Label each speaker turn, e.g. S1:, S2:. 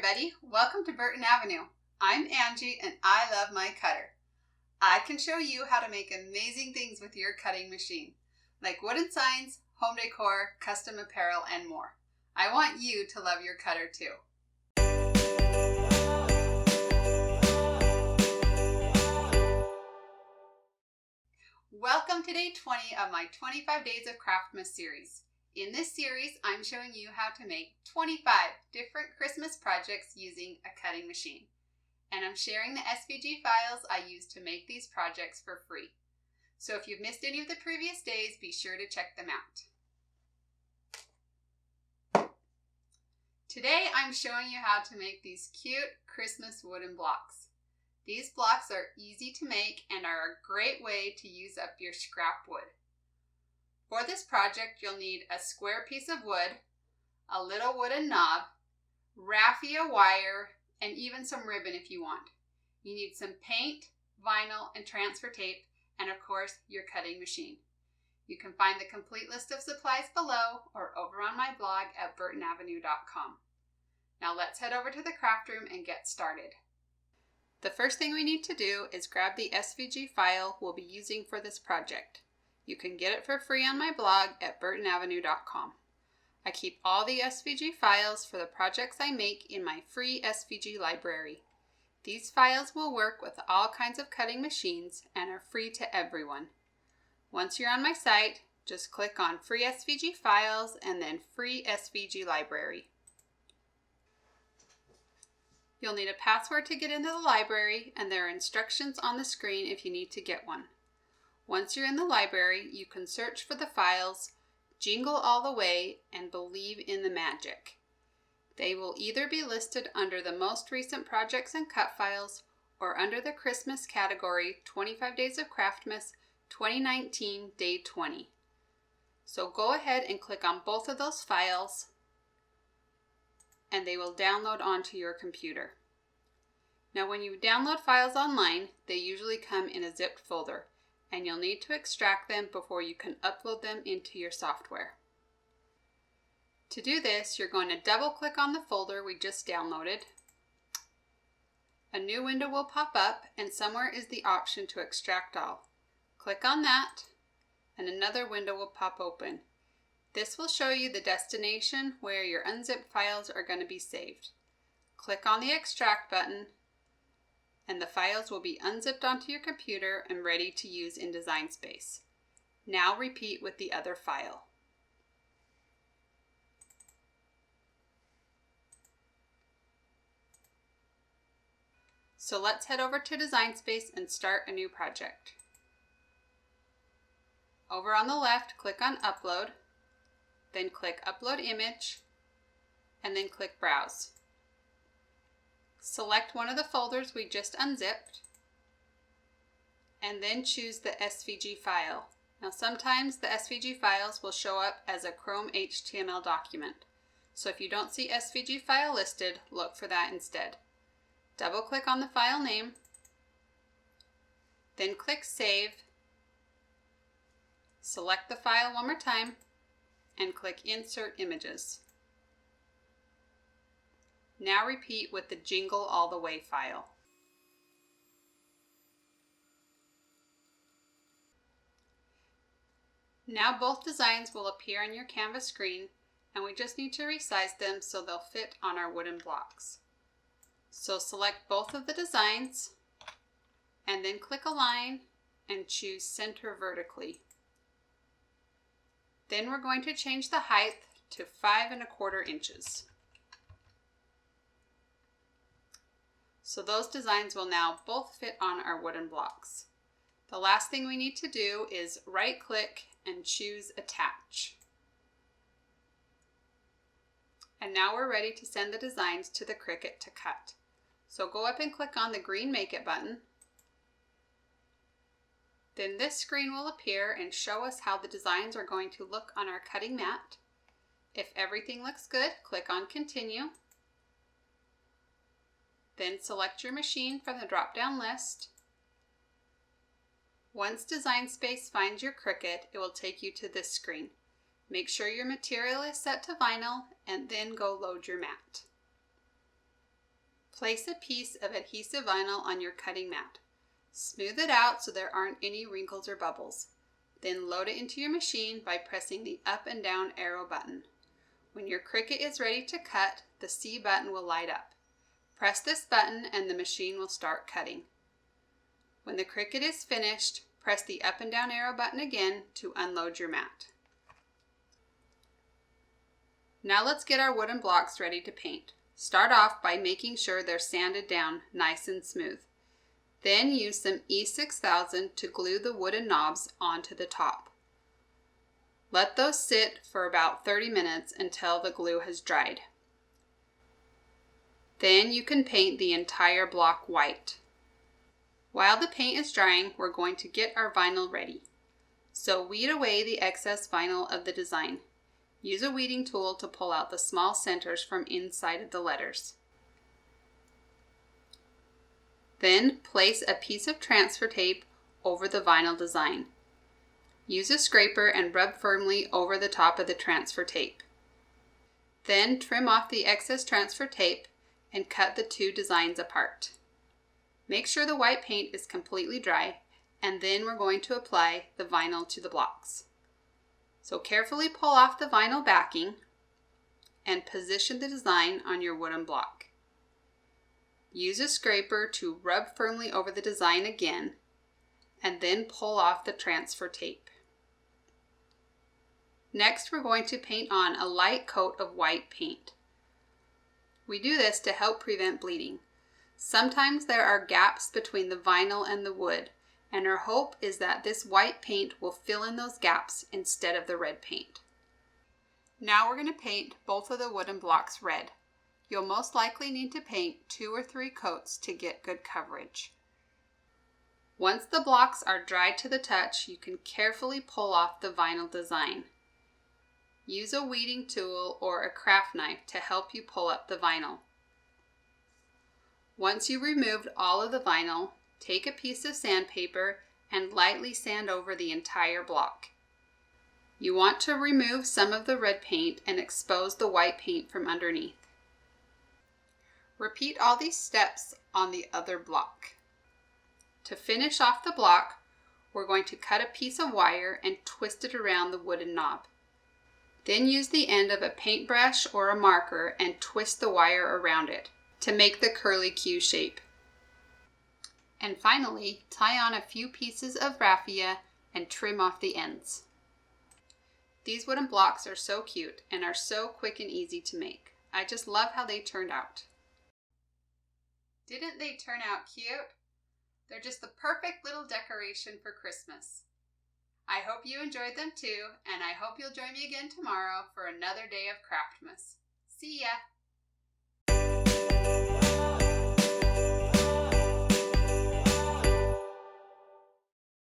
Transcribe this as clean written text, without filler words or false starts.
S1: everybody, welcome to Burton Avenue. I'm Angie and I love my cutter. I can show you how to make amazing things with your cutting machine, like wooden signs, home decor, custom apparel, and more. I want you to love your cutter too. Welcome to day 20 of my 25 Days of Craftmas series. In this series, I'm showing you how to make 25 different Christmas projects using a cutting machine. And I'm sharing the SVG files I used to make these projects for free. So if you've missed any of the previous days, be sure to check them out. Today, I'm showing you how to make these cute Christmas wooden blocks. These blocks are easy to make and are a great way to use up your scrap wood. For this project, you'll need a square piece of wood, a little wooden knob, raffia wire, and even some ribbon if you want. You need some paint, vinyl, and transfer tape, and of course, your cutting machine. You can find the complete list of supplies below or over on my blog at burtonavenue.com. Now let's head over to the craft room and get started. The first thing we need to do is grab the SVG file we'll be using for this project. You can get it for free on my blog at burtonavenue.com. I keep all the SVG files for the projects I make in my free SVG library. These files will work with all kinds of cutting machines and are free to everyone. Once you're on my site, just click on Free SVG Files and then Free SVG Library. You'll need a password to get into the library, and there are instructions on the screen if you need to get one. Once you're in the library, you can search for the files Jingle All the Way and Believe in the Magic. They will either be listed under the most recent projects and cut files or under the Christmas category 25 Days of Craftmas 2019 Day 20. So go ahead and click on both of those files and they will download onto your computer. Now when you download files online, they usually come in a zipped folder, and you'll need to extract them before you can upload them into your software. To do this, you're going to double click on the folder we just downloaded. A new window will pop up and somewhere is the option to extract all. Click on that and another window will pop open. This will show you the destination where your unzipped files are going to be saved. Click on the extract button and the files will be unzipped onto your computer and ready to use in Design Space. Now repeat with the other file. So let's head over to Design Space and start a new project. Over on the left, click on Upload, then click Upload Image, and then click Browse. Select one of the folders we just unzipped, and then choose the SVG file. Now sometimes the SVG files will show up as a Chrome HTML document. So if you don't see SVG file listed, look for that instead. Double click on the file name, then click Save, select the file one more time, and click Insert Images. Now repeat with the Jingle All the Way file. Now both designs will appear on your Canvas screen, and we just need to resize them so they'll fit on our wooden blocks. So select both of the designs and then click Align and choose Center Vertically. Then we're going to change the height to 5¼ inches. So those designs will now both fit on our wooden blocks. The last thing we need to do is right click and choose Attach. And now we're ready to send the designs to the Cricut to cut. So go up and click on the green Make It button. Then this screen will appear and show us how the designs are going to look on our cutting mat. If everything looks good, click on Continue. Then select your machine from the drop-down list. Once Design Space finds your Cricut, it will take you to this screen. Make sure your material is set to vinyl and then go load your mat. Place a piece of adhesive vinyl on your cutting mat. Smooth it out so there aren't any wrinkles or bubbles. Then load it into your machine by pressing the up and down arrow button. When your Cricut is ready to cut, the C button will light up. Press this button and the machine will start cutting. When the Cricut is finished, press the up and down arrow button again to unload your mat. Now let's get our wooden blocks ready to paint. Start off by making sure they're sanded down nice and smooth. Then use some E6000 to glue the wooden knobs onto the top. Let those sit for about 30 minutes until the glue has dried. Then you can paint the entire block white. While the paint is drying, we're going to get our vinyl ready. So weed away the excess vinyl of the design. Use a weeding tool to pull out the small centers from inside of the letters. Then place a piece of transfer tape over the vinyl design. Use a scraper and rub firmly over the top of the transfer tape. Then trim off the excess transfer tape and cut the two designs apart. Make sure the white paint is completely dry, and then we're going to apply the vinyl to the blocks. So carefully pull off the vinyl backing and position the design on your wooden block. Use a scraper to rub firmly over the design again, and then pull off the transfer tape. Next, we're going to paint on a light coat of white paint. We do this to help prevent bleeding. Sometimes there are gaps between the vinyl and the wood, and our hope is that this white paint will fill in those gaps instead of the red paint. Now we're going to paint both of the wooden blocks red. You'll most likely need to paint 2 or 3 coats to get good coverage. Once the blocks are dried to the touch, you can carefully pull off the vinyl design. Use a weeding tool or a craft knife to help you pull up the vinyl. Once you've removed all of the vinyl, take a piece of sandpaper and lightly sand over the entire block. You want to remove some of the red paint and expose the white paint from underneath. Repeat all these steps on the other block. To finish off the block, we're going to cut a piece of wire and twist it around the wooden knob. Then use the end of a paintbrush or a marker and twist the wire around it to make the curly Q shape. And finally, tie on a few pieces of raffia and trim off the ends. These wooden blocks are so cute and are so quick and easy to make. I just love how they turned out. Didn't they turn out cute? They're just the perfect little decoration for Christmas. I hope you enjoyed them too, and I hope you'll join me again tomorrow for another day of Craftmas. See ya!